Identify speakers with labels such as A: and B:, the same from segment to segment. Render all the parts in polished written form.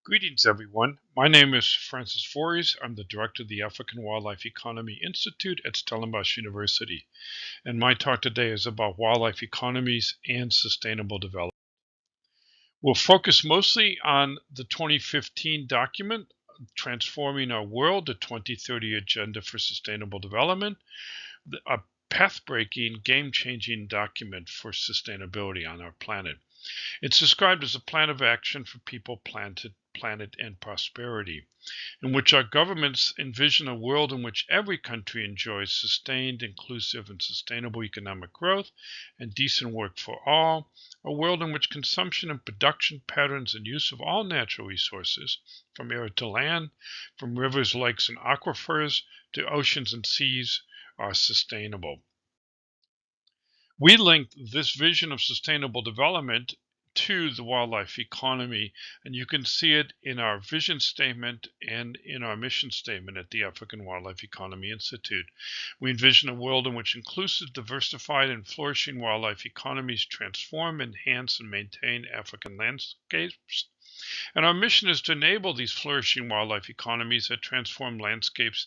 A: Greetings, everyone. My name is Francis Vorhies. I'm the director of the African Wildlife Economy Institute at Stellenbosch University. And my talk today is about wildlife economies and sustainable development. We'll focus mostly on the 2015 document, Transforming Our World, the 2030 Agenda for Sustainable Development, a path-breaking, game-changing document for sustainability on our planet. It's described as a plan of action for people, planet, and prosperity, in which our governments envision a world in which every country enjoys sustained, inclusive, and sustainable economic growth and decent work for all, a world in which consumption and production patterns and use of all natural resources, from air to land, from rivers, lakes, and aquifers to oceans and seas, are sustainable. We linked this vision of sustainable development to the wildlife economy, and you can see it in our vision statement and in our mission statement at the African Wildlife Economy Institute. We envision a world in which inclusive, diversified, and flourishing wildlife economies transform, enhance, and maintain African landscapes. And our mission is to enable these flourishing wildlife economies that transform landscapes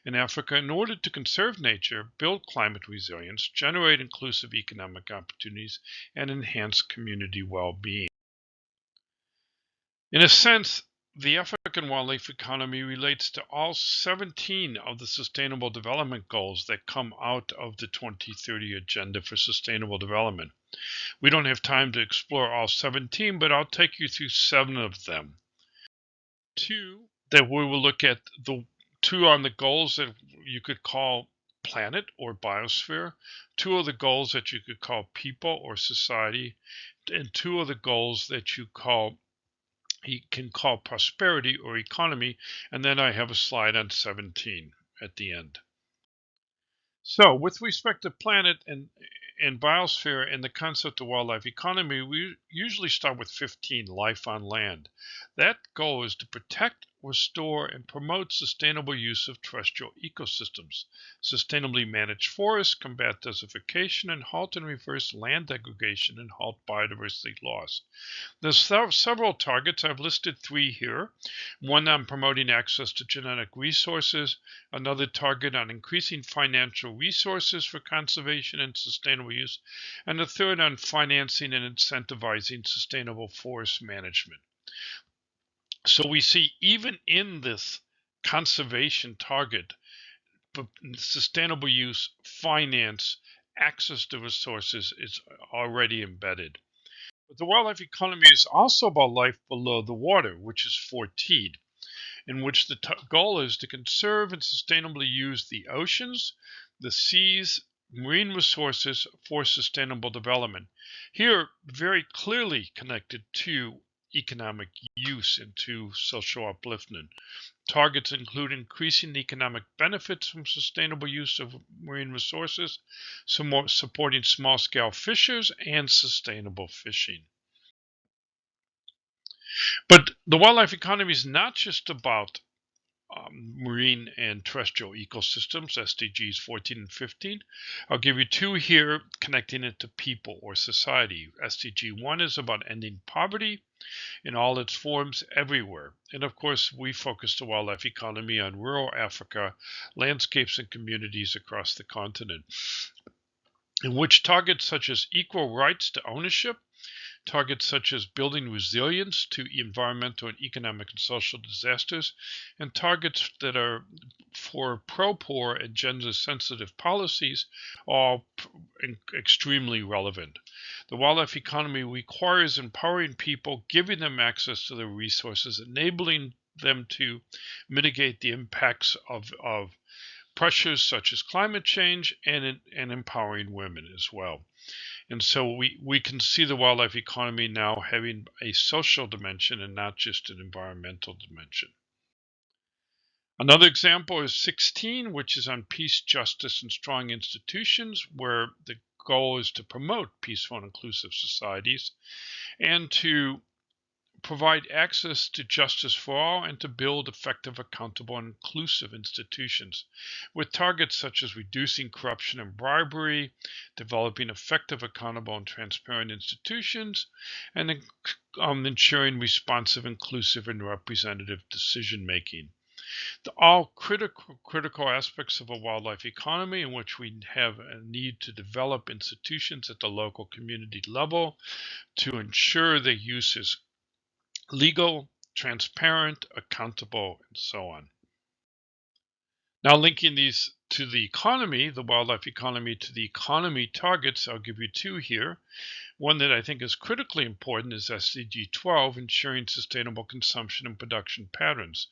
A: in Africa in order to conserve nature, build climate resilience, generate inclusive economic opportunities, and enhance community well-being. In a sense, the African wildlife economy relates to all 17 of the Sustainable Development Goals that come out of the 2030 Agenda for Sustainable Development. We don't have time to explore all 17, but I'll take you through 7 of them. 2 that we will look at, the 2 on the goals that you could call planet or biosphere, 2 of the goals that you could call people or society, and 2 of the goals that you can call prosperity or economy, and then I have a slide on 17 at the end. So with respect to planet and biosphere and the concept of wildlife economy, we usually start with 15, life on land. That goal is to protect, restore, and promote sustainable use of terrestrial ecosystems, sustainably manage forests, combat desertification, and halt and reverse land degradation and halt biodiversity loss. There's several targets. I've listed 3 here. One on promoting access to genetic resources, another target on increasing financial resources for conservation and sustainable use, and a third on financing and incentivizing sustainable forest management. So we see even in this conservation target, sustainable use, finance, access to resources is already embedded. But the wildlife economy is also about life below the water, which is 14, in which the goal is to conserve and sustainably use the oceans, the seas, marine resources for sustainable development. Here, very clearly connected to economic use and to social upliftment. Targets include increasing the economic benefits from sustainable use of marine resources, supporting small-scale fishers, and sustainable fishing. But the wildlife economy is not just about marine and terrestrial ecosystems, SDGs 14 and 15. I'll give you 2 here connecting it to people or society. SDG 1 is about ending poverty in all its forms everywhere. And of course, we focus the wildlife economy on rural Africa, landscapes and communities across the continent, in which targets such as equal rights to ownership, targets such as building resilience to environmental and economic and social disasters, and targets that are for pro-poor and gender-sensitive policies are extremely relevant. The wildlife economy requires empowering people, giving them access to the resources, enabling them to mitigate the impacts of pressures such as climate change, and empowering women as well. And so we can see the wildlife economy now having a social dimension and not just an environmental dimension. Another example is 16, which is on peace, justice, and strong institutions, where the goal is to promote peaceful and inclusive societies and to provide access to justice for all, and to build effective, accountable, and inclusive institutions with targets such as reducing corruption and bribery, developing effective, accountable, and transparent institutions, and ensuring responsive, inclusive, and representative decision making. All critical aspects of a wildlife economy in which we have a need to develop institutions at the local community level to ensure their use is legal, transparent, accountable, and so on. Now, linking these to the economy, the wildlife economy, to the economy targets, I'll give you two here. One that I think is critically important is SDG 12, ensuring sustainable consumption and production patterns.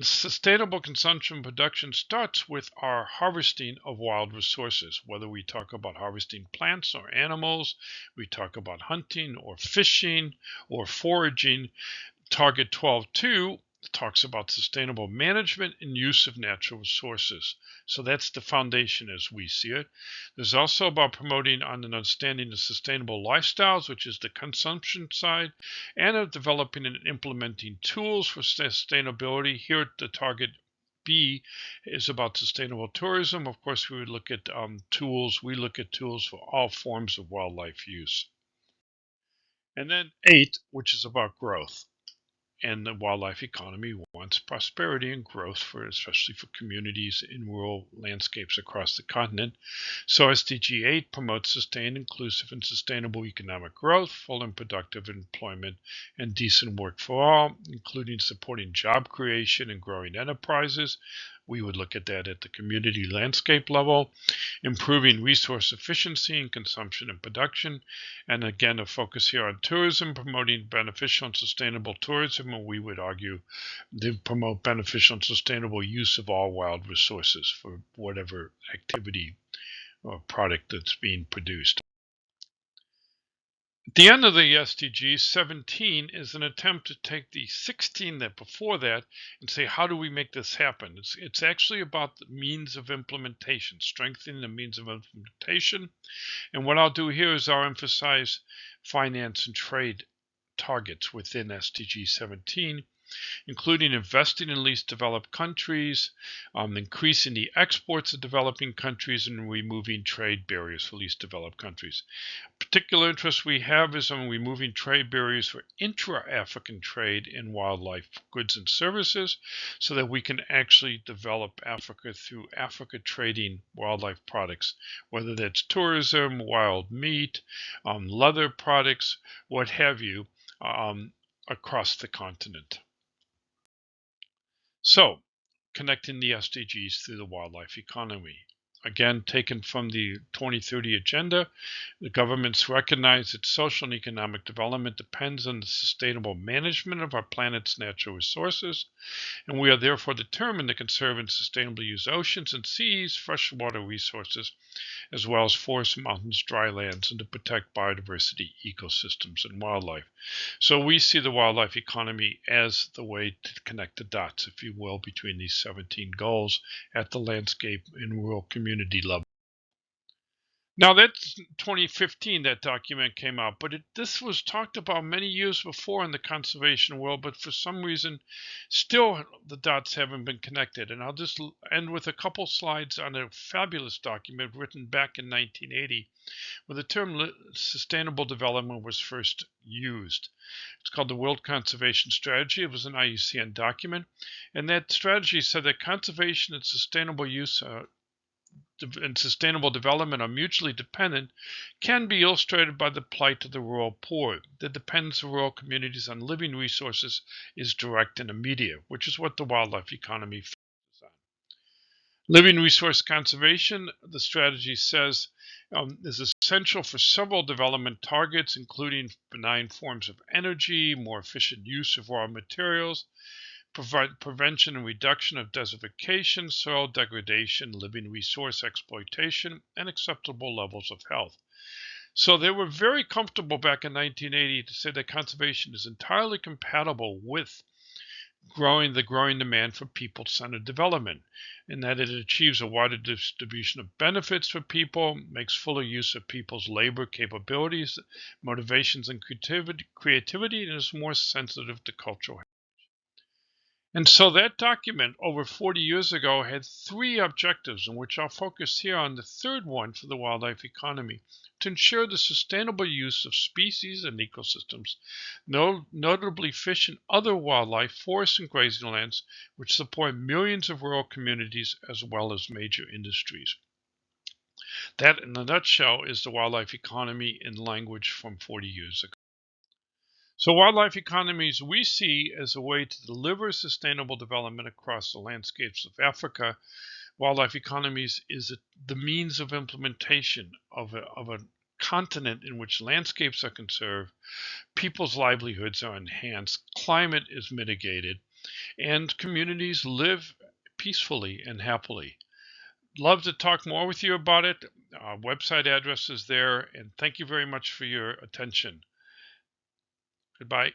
A: Sustainable consumption and production starts with our harvesting of wild resources, whether we talk about harvesting plants or animals, we talk about hunting or fishing or foraging. Target 12.2 talks about sustainable management and use of natural resources. So that's the foundation as we see it. There's also about promoting an understanding of sustainable lifestyles, which is the consumption side, and of developing and implementing tools for sustainability. Here, the target B is about sustainable tourism. Of course, we would look at tools. We look at tools for all forms of wildlife use. And then 8, which is about growth. And the wildlife economy wants prosperity and growth, especially for communities in rural landscapes across the continent. So SDG 8 promotes sustained, inclusive, and sustainable economic growth, full and productive employment, and decent work for all, including supporting job creation and growing enterprises. We would look at that at the community landscape level, improving resource efficiency in consumption and production, and again, a focus here on tourism, promoting beneficial and sustainable tourism, and we would argue to promote beneficial and sustainable use of all wild resources for whatever activity or product that's being produced. At the end of the SDGs, 17 is an attempt to take the 16 that before that and say, how do we make this happen? It's actually about the means of implementation, strengthening the means of implementation. And what I'll do here is I'll emphasize finance and trade targets within SDG 17, including investing in least developed countries, increasing the exports of developing countries, and removing trade barriers for least developed countries. Particular interest we have is on removing trade barriers for intra-African trade in wildlife goods and services, so that we can actually develop Africa through Africa trading wildlife products, whether that's tourism, wild meat, leather products, what have you, across the continent. So, connecting the SDGs through the wildlife economy. Again, taken from the 2030 Agenda, the governments recognize that social and economic development depends on the sustainable management of our planet's natural resources, and we are therefore determined to conserve and sustainably use oceans and seas, freshwater resources, as well as forests, mountains, dry lands, and to protect biodiversity, ecosystems, and wildlife. So we see the wildlife economy as the way to connect the dots, if you will, between these 17 goals at the landscape and rural community level. Now that's 2015 that document came out, but this was talked about many years before in the conservation world, but for some reason still the dots haven't been connected. And I'll just end with a couple slides on a fabulous document written back in 1980 where the term sustainable development was first used. It's called the World Conservation Strategy. It was an IUCN document, and that strategy said that conservation and sustainable use and sustainable development are mutually dependent can be illustrated by the plight of the rural poor. The dependence of rural communities on living resources is direct and immediate, which is what the wildlife economy focuses on. Living resource conservation, the strategy says, is essential for several development targets, including benign forms of energy, more efficient use of raw materials, prevention and reduction of desertification, soil degradation, living resource exploitation, and acceptable levels of health. So they were very comfortable back in 1980 to say that conservation is entirely compatible with growing demand for people-centered development, and that it achieves a wider distribution of benefits for people, makes fuller use of people's labor capabilities, motivations, and creativity, and is more sensitive to cultural. And so that document over 40 years ago had three objectives, in which I'll focus here on the third one for the wildlife economy: to ensure the sustainable use of species and ecosystems, notably fish and other wildlife, forests and grazing lands, which support millions of rural communities as well as major industries. That, in a nutshell, is the wildlife economy in language from 40 years ago. So wildlife economies we see as a way to deliver sustainable development across the landscapes of Africa. Wildlife economies is the means of implementation of a continent in which landscapes are conserved, people's livelihoods are enhanced, climate is mitigated, and communities live peacefully and happily. Love to talk more with you about it. Our website address is there, and thank you very much for your attention. Goodbye.